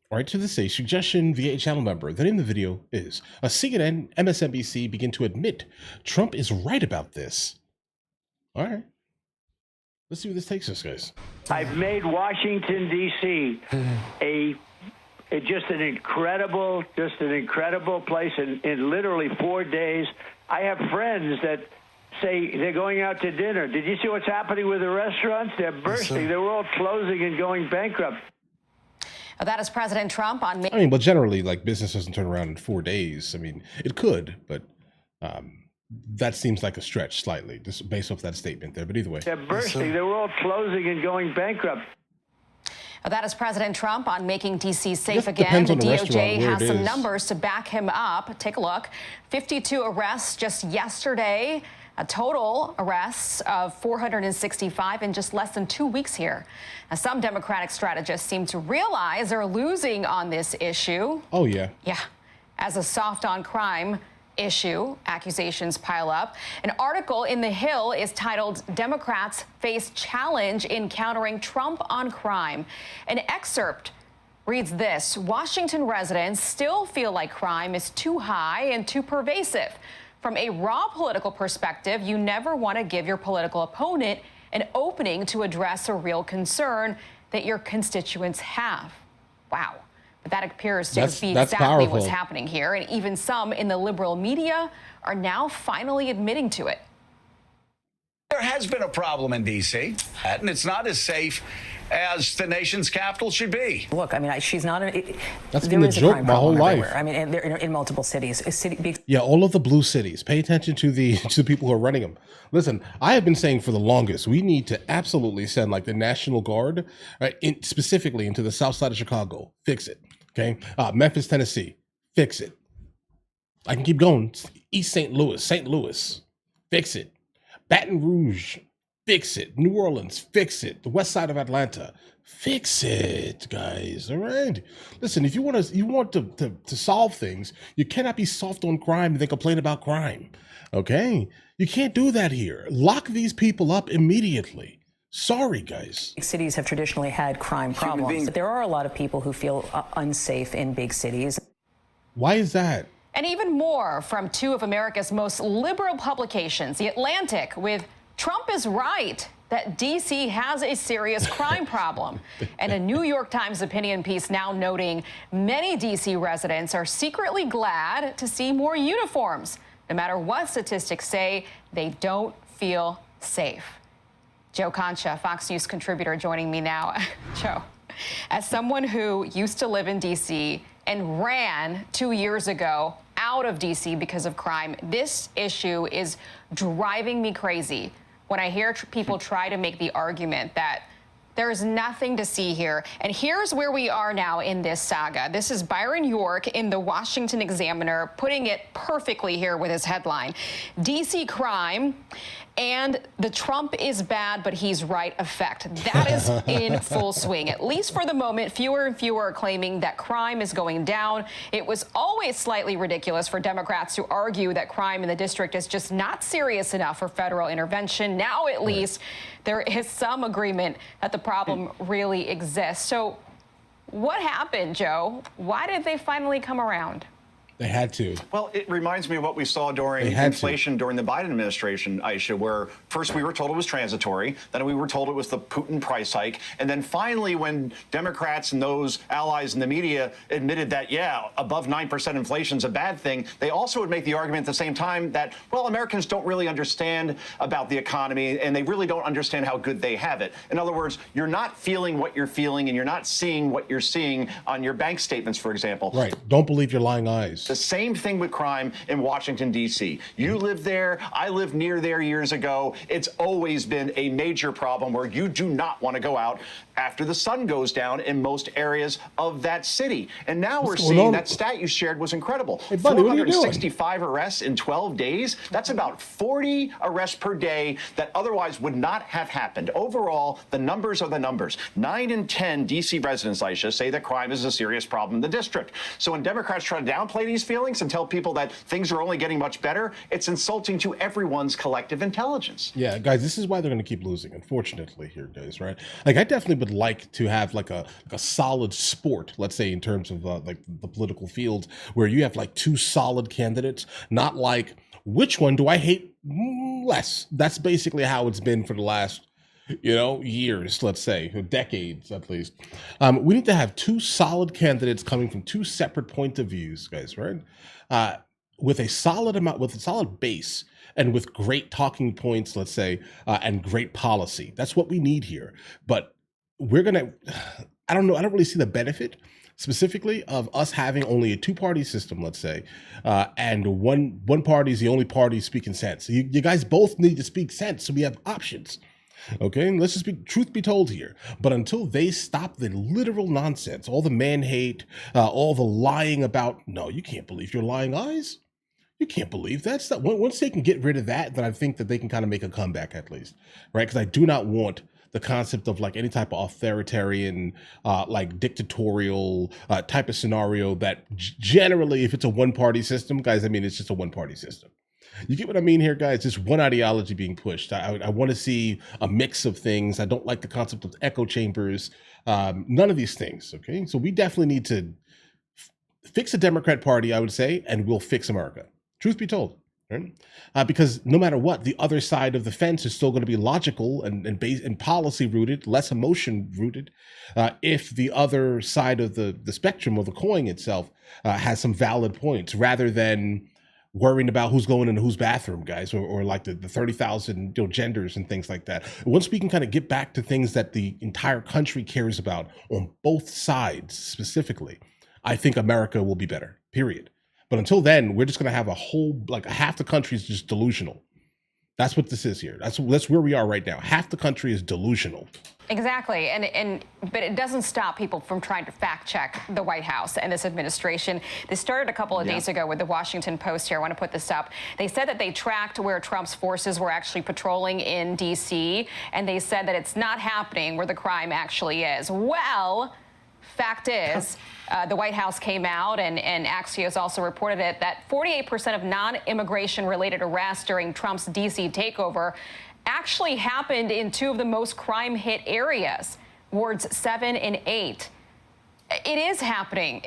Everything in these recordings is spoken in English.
All right, to this a suggestion via a channel member. The name of the video is a CNN, MSNBC begin to admit Trump is right about this. All right, let's see where this takes us, guys. I've made Washington, D.C. just an incredible place in literally 4 days. I have friends that say they're going out to dinner. Did you see what's happening with the restaurants? They're bursting. Yes, they're all closing and going bankrupt. That is President Trump on May. I mean, but generally, like, business doesn't turn around in 4 days. I mean, it could, but that seems like a stretch slightly, just based off that statement there. But either way. They're bursting. They're all closing and going bankrupt. That is President Trump on making D.C. safe again. The DOJ has some numbers to back him up. Take a look. 52 arrests just yesterday. A total arrests of 465 in just less than 2 weeks here. Now, some Democratic strategists seem to realize they're losing on this issue. Oh, yeah. Yeah. As a soft on crime issue, accusations pile up. An article in The Hill is titled "Democrats Face Challenge in Countering Trump on Crime." An excerpt reads this: Washington residents still feel like crime is too high and too pervasive. From a raw political perspective, you never want to give your political opponent an opening to address a real concern that your constituents have. Wow. But that appears to be exactly what's happening here. And even some in the liberal media are now finally admitting to it. There has been a problem in D.C., and it's not as safe as the nation's capital should be. Look, I mean, she's not. That's been the joke my whole life. I mean, they're in multiple cities. Yeah, all of the blue cities. Pay attention to the people who are running them. Listen, I have been saying for the longest, we need to absolutely send like the National Guard, right, specifically into the South Side of Chicago. Fix it, okay? Memphis, Tennessee, fix it. I can keep going. East St. Louis, fix it. Baton Rouge, fix it. New Orleans, fix it. The west side of Atlanta, fix it, guys. All right. Listen, if you want to solve things, you cannot be soft on crime and then complain about crime. Okay? You can't do that here. Lock these people up immediately. Sorry, guys. Cities have traditionally had crime problems, but there are a lot of people who feel unsafe in big cities. Why is that? And even more from two of America's most liberal publications, The Atlantic, with "Trump is right that D.C. has a serious crime problem," and a New York Times opinion piece now noting many D.C. residents are secretly glad to see more uniforms. No matter what statistics say, they don't feel safe. Joe Concha, Fox News contributor, joining me now. Joe, as someone who used to live in D.C. and ran 2 years ago out of D.C. because of crime, this issue is driving me crazy when I hear people try to make the argument that there's nothing to see here. And here's where we are now in this saga. This is Byron York in the Washington Examiner putting it perfectly here with his headline: D.C. crime and the "Trump is bad, but he's right" effect. That is in full swing. At least for the moment, fewer and fewer are claiming that crime is going down. It was always slightly ridiculous for Democrats to argue that crime in the district is just not serious enough for federal intervention. Now, at least, there is some agreement that the problem really exists. So what happened, Joe? Why did they finally come around? They had to. Well, it reminds me of what we saw during inflation during the Biden administration, Aisha, where first we were told it was transitory, then we were told it was the Putin price hike, and then finally when Democrats and those allies in the media admitted that, yeah, above 9% inflation is a bad thing, they also would make the argument at the same time that, well, Americans don't really understand about the economy, and they really don't understand how good they have it. In other words, you're not feeling what you're feeling, and you're not seeing what you're seeing on your bank statements, for example. Right. Don't believe your lying eyes. The same thing with crime in Washington, D.C. You live there. I lived near there years ago. It's always been a major problem where you do not want to go out after the sun goes down in most areas of that city. And now we're seeing that stat you shared was incredible. Hey, buddy, 465 arrests in 12 days. That's about 40 arrests per day that otherwise would not have happened. Overall, the numbers are the numbers. 9 in 10 D.C. residents, Aisha, say that crime is a serious problem in the district. So when Democrats try to downplay the these feelings and tell people that things are only getting much better, it's insulting to everyone's collective intelligence. Yeah, guys, this is why they're going to keep losing, unfortunately, here, guys, right? Like, I definitely would like to have like a solid sport, let's say, in terms of like the political field, where you have like two solid candidates, not like, which one do I hate less? That's basically how it's been for the last, years, let's say, or decades at least. We need to have two solid candidates coming from two separate point of views, guys, right? With a solid base and with great talking points, let's say, and great policy. That's what we need here. But I don't know. I don't really see the benefit specifically of us having only a two-party system, let's say, and one party is the only party speaking sense. You guys both need to speak sense, so we have options. Okay, let's just truth be told here. But until they stop the literal nonsense, all the man hate, all the lying about, no, you can't believe your lying eyes. You can't believe that's that. Once they can get rid of that, then I think that they can kind of make a comeback at least, right? Because I do not want the concept of like any type of authoritarian, like dictatorial type of scenario that generally, if it's a one-party system, guys, I mean, it's just a one-party system. You get what I mean here, guys? Just one ideology being pushed. I want to see a mix of things. I don't like the concept of echo chambers. None of these things, okay? So we definitely need to fix the Democrat Party, I would say, and we'll fix America. Truth be told, right? Because no matter what, the other side of the fence is still going to be logical and based and policy rooted, less emotion rooted. If the other side of the spectrum or the coin itself has some valid points, rather than worrying about who's going into whose bathroom, guys, or like the 30,000 genders and things like that. Once we can kind of get back to things that the entire country cares about on both sides specifically, I think America will be better, period. But until then, we're just going to have half the country is just delusional. That's what this is here. That's where we are right now. Half the country is delusional. Exactly. But it doesn't stop people from trying to fact check the White House and this administration. This started a couple of days ago with the Washington Post here. I want to put this up. They said that they tracked where Trump's forces were actually patrolling in D.C., and they said that it's not happening where the crime actually is. Well, fact is, the White House came out, and Axios also reported it, that 48% of non-immigration related arrests during Trump's D.C. takeover actually happened in two of the most crime-hit areas, wards 7 and 8. It is happening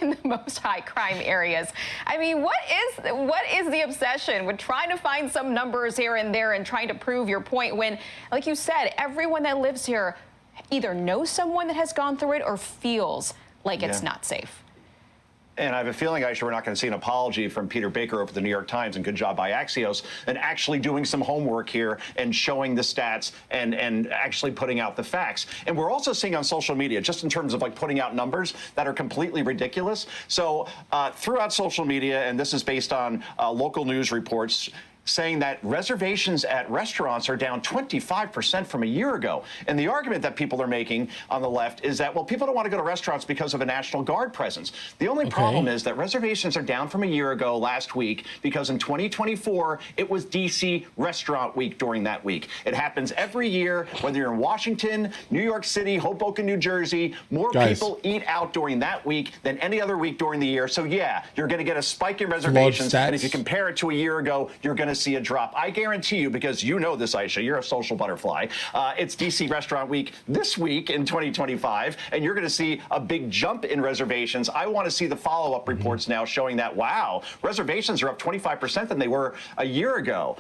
in the most high-crime areas. I mean, what is the obsession with trying to find some numbers here and there and trying to prove your point when, like you said, everyone that lives here either knows someone that has gone through it or feels like it's not safe? And I have a feeling, Aisha, we're not going to see an apology from Peter Baker over at the New York Times, and good job by Axios, and actually doing some homework here and showing the stats and actually putting out the facts. And we're also seeing on social media, just in terms of like putting out numbers that are completely ridiculous. So throughout social media, and this is based on local news reports, saying that reservations at restaurants are down 25% from a year ago. And the argument that people are making on the left is that, well, people don't want to go to restaurants because of a National Guard presence. The only problem is that reservations are down from a year ago last week because in 2024, it was D.C. Restaurant Week during that week. It happens every year, whether you're in Washington, New York City, Hoboken, New Jersey. More people eat out during that week than any other week during the year. So, yeah, you're going to get a spike in reservations. And if you compare it to a year ago, you're going to see a drop. I guarantee you, because you know this, Aisha, you're a social butterfly. It's DC Restaurant Week this week in 2025, and you're going to see a big jump in reservations. I want to see the follow-up reports now showing that, wow, reservations are up 25% than they were a year ago.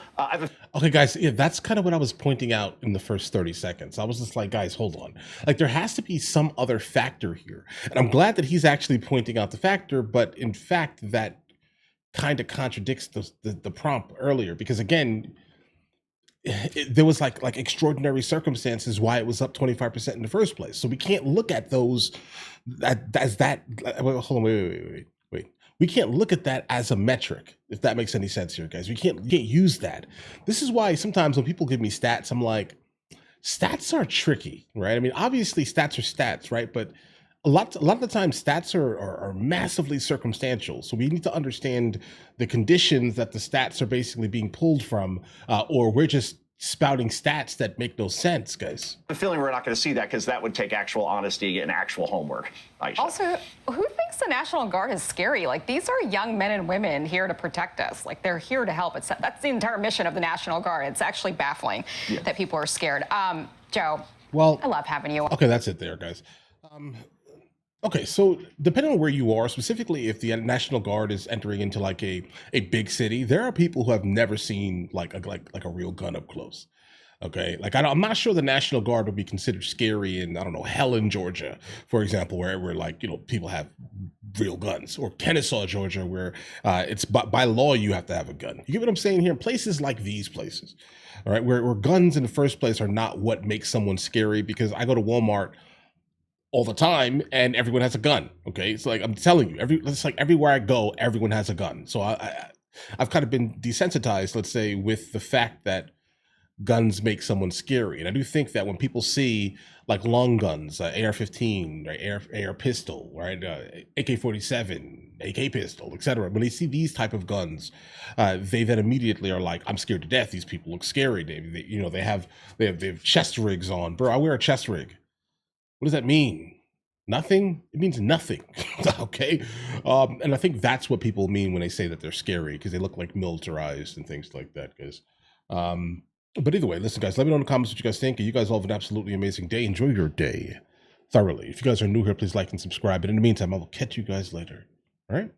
Okay, guys, yeah, that's kind of what I was pointing out in the first 30 seconds. I was just like, guys, hold on. Like, there has to be some other factor here. And I'm glad that he's actually pointing out the factor, but in fact, that kind of contradicts the prompt earlier, because again, there was like extraordinary circumstances why it was up 25% in the first place. So we can't look at those as that. Hold on, wait. We can't look at that as a metric, if that makes any sense here, guys. We can't use that. This is why sometimes when people give me stats, I'm like, stats are tricky, right? I mean, obviously stats are stats, right? But a lot of the time stats are massively circumstantial. So we need to understand the conditions that the stats are basically being pulled from, or we're just spouting stats that make no sense, guys. The feeling we're not going to see that because that would take actual honesty and actual homework. Aisha. Also, who thinks the National Guard is scary? Like, these are young men and women here to protect us. Like, they're here to help. That's the entire mission of the National Guard. It's actually baffling that people are scared. Joe, well, I love having you. Okay, that's it there, guys. Okay, so depending on where you are, specifically if the National Guard is entering into like a big city, there are people who have never seen like a real gun up close. Okay, like I'm not sure the National Guard would be considered scary in, I don't know, Helen, Georgia, for example, where like, you know, people have real guns, or Kennesaw, Georgia, where it's by law you have to have a gun. You get what I'm saying here? Places like these places, all right, where guns in the first place are not what makes someone scary, because I go to Walmart all the time and everyone has a gun. Okay, it's like, I'm telling you, it's like everywhere I go, everyone has a gun. So I've kind of been desensitized, let's say, with the fact that guns make someone scary. And I do think that when people see like long guns, AR-15, right, AR pistol, right, AK-47, AK pistol, etc., when they see these type of guns, they then immediately are like, I'm scared to death. These people look scary. They have chest rigs on. Bro, I wear a chest rig. What does that mean? Nothing? It means nothing. Okay. And I think that's what people mean when they say that they're scary, because they look like militarized and things like that, guys. But either way, listen, guys, let me know in the comments what you guys think. You guys all have an absolutely amazing day. Enjoy your day thoroughly. If you guys are new here, please like and subscribe. But in the meantime, I will catch you guys later. All right?